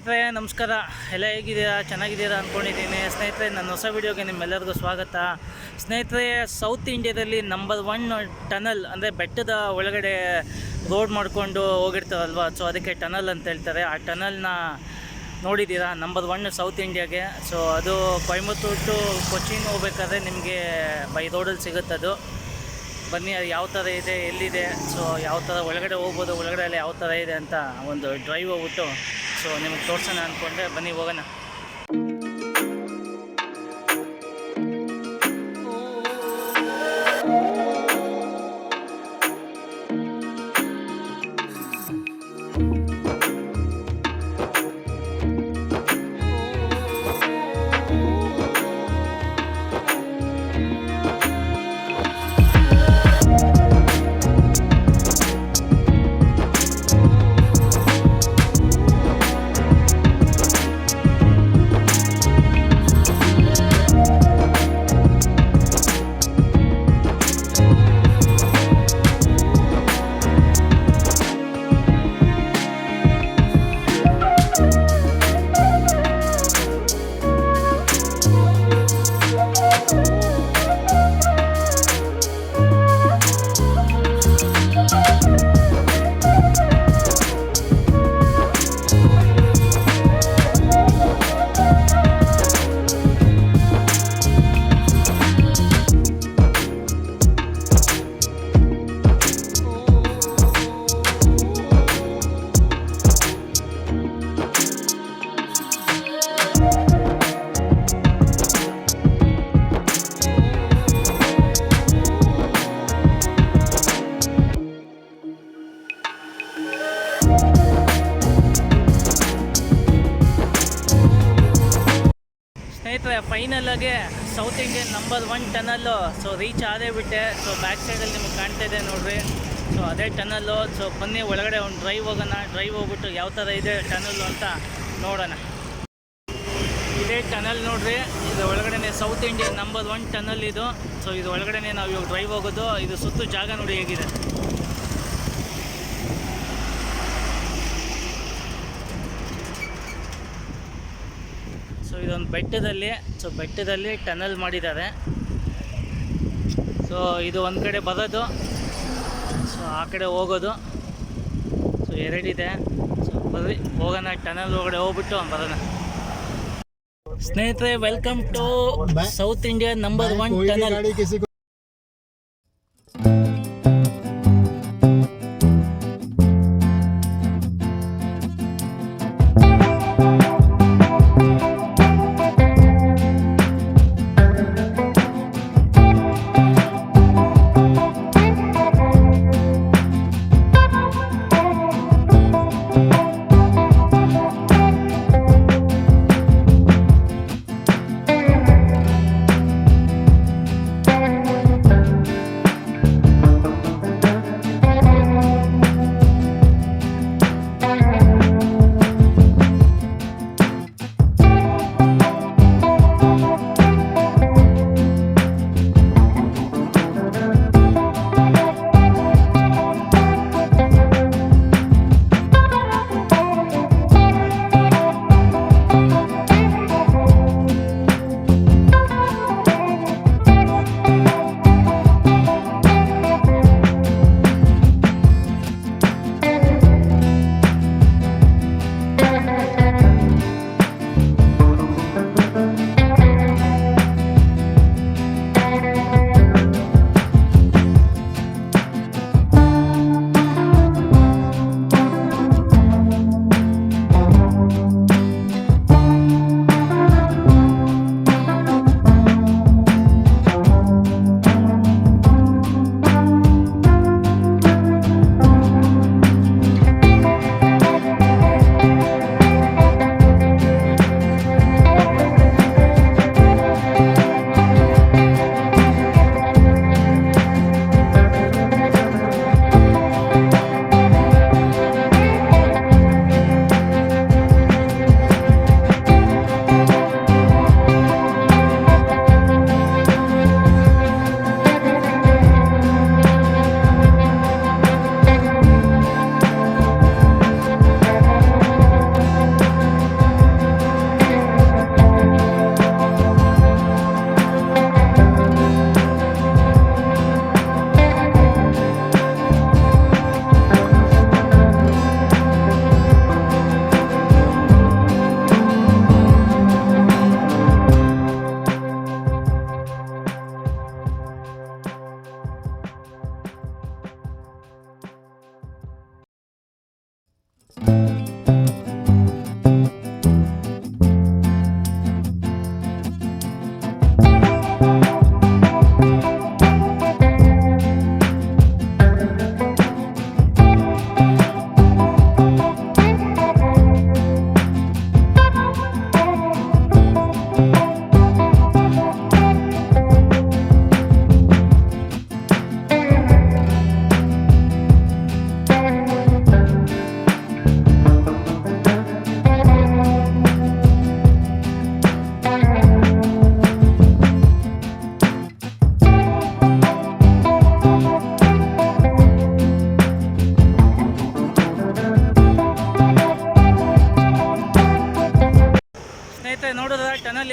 ಸ್ನೇಹಿತರೆ ನಮಸ್ಕಾರ. ಎಲ್ಲ ಹೇಗಿದ್ದೀರಾ? ಚೆನ್ನಾಗಿದ್ದೀರಾ ಅಂದ್ಕೊಂಡಿದ್ದೀನಿ. ಸ್ನೇಹಿತರೆ, ನನ್ನ ಹೊಸ ವಿಡಿಯೋಗೆ ನಿಮ್ಮೆಲ್ಲರಿಗೂ ಸ್ವಾಗತ. ಸ್ನೇಹಿತರೆ, ಸೌತ್ ಇಂಡಿಯಾದಲ್ಲಿ ನಂಬರ್ 1 ಟನಲ್ ಅಂದರೆ ಬೆಟ್ಟದ ಒಳಗಡೆ ರೋಡ್ ಮಾಡಿಕೊಂಡು ಹೋಗಿರ್ತಾರಲ್ವ, ಸೊ ಅದಕ್ಕೆ ಟನಲ್ ಅಂತ ಹೇಳ್ತಾರೆ. ಆ ಟನಲ್ನ ನೋಡಿದ್ದೀರಾ? ನಂಬರ್ 1 ಸೌತ್ ಇಂಡಿಯಾಗೆ. ಸೊ ಅದು ಕೊಯಮತ್ತೂರು ಟು ಕೊಚ್ಚಿನ್ ಹೋಗ್ಬೇಕಾದ್ರೆ ನಿಮಗೆ ಬೈ ರೋಡಲ್ಲಿ ಸಿಗುತ್ತದು. ಬನ್ನಿ, ಅದು ಯಾವ ಥರ ಇದೆ, ಎಲ್ಲಿದೆ, ಸೊ ಯಾವ ಥರ ಒಳಗಡೆ ಹೋಗ್ಬೋದು, ಒಳಗಡೆ ಎಲ್ಲ ಯಾವ ಥರ ಇದೆ ಅಂತ ಒಂದು ಡ್ರೈವ್ ಹೋಗ್ಬಿಟ್ಟು ಸೊ ನಿಮಗೆ ತೋರಿಸೋಣ ಅಂದ್ಕೊಂಡೆ. ಬನ್ನಿ ಹೋಗೋಣ. ಸ್ನೇಹಿತರೆ, ಫೈನಲಾಗೆ south Indian number 1 tunnel so reach ಆದೇ ಬಿಟ್ಟೆ. ಸೊ ಬ್ಯಾಕ್ ಸೈಡಲ್ಲಿ ನಿಮಗೆ ಕಾಣ್ತಾ ಇದೆ ನೋಡ್ರಿ, ಸೊ ಅದೇ ಟನಲ್ಲು. ಸೊ ಬನ್ನಿ ಒಳಗಡೆ ಒಂದು ಡ್ರೈವ್ ಹೋಗೋಣ. ಡ್ರೈವ್ ಹೋಗ್ಬಿಟ್ಟು ಯಾವ ಥರ ಇದೆ ಟನಲ್ಲು ಅಂತ ನೋಡೋಣ. ಇದೇ ಟನಲ್ ನೋಡ್ರಿ, ಇದು ಒಳಗಡೆ ಸೌತ್ ಇಂಡಿಯನ್ ನಂಬರ್ 1 ಟನಲ್ ಇದು. ಸೊ ಇದು ಒಳಗಡೆ ನಾವು ಇವಾಗ ಡ್ರೈವ್ ಹೋಗೋದು. ಇದು ಸುತ್ತು ಜಾಗ ನೋಡಿ ಹೇಗಿದೆ. ಸೊ ಇದೊಂದು ಬೆಟ್ಟದಲ್ಲಿ ಟನಲ್ ಮಾಡಿದ್ದಾರೆ. ಸೊ ಇದು ಒಂದು ಕಡೆ ಬರೋದು, ಸೊ ಆ ಕಡೆ ಹೋಗೋದು. ಸೊ ಎರಡಿದೆ. ಸೊ ಬರ್ರಿ ಹೋಗೋಣ, ಟನಲ್ ಒಳಗಡೆ ಹೋಗ್ಬಿಟ್ಟು ಬರೋಣ. ಸ್ನೇಹಿತರೆ, welcome to south India number 1 tunnel.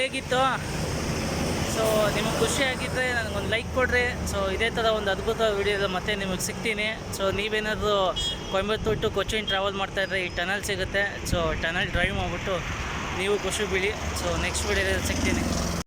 ಹೇಗಿತ್ತು? ಸೊ ನಿಮಗೆ ಖುಷಿ ಆಗಿದ್ದರೆ ನನಗೊಂದು ಲೈಕ್ ಕೊಡ್ರಿ. ಸೊ ಇದೇ ಥರ ಒಂದು ಅದ್ಭುತ ವೀಡಿಯೋದ ಮತ್ತೆ ನಿಮಗೆ ಸಿಗ್ತೀನಿ. ಸೊ ನೀವೇನಾದರೂ ಕೊಯಂಬತ್ತೂರು ಟು ಕೊಚ್ಚಿನ್ ಟ್ರಾವೆಲ್ ಮಾಡ್ತಾಯಿದ್ರೆ ಈ ಟನಲ್ ಸಿಗುತ್ತೆ. ಸೊ ಟನಲ್ ಡ್ರೈವ್ ಮಾಡಿಬಿಟ್ಟು ನೀವು ಖುಷಿ ಬೀಳಿ. ಸೊ ನೆಕ್ಸ್ಟ್ ವೀಡಿಯೋದಲ್ಲಿ ಸಿಗ್ತೀನಿ.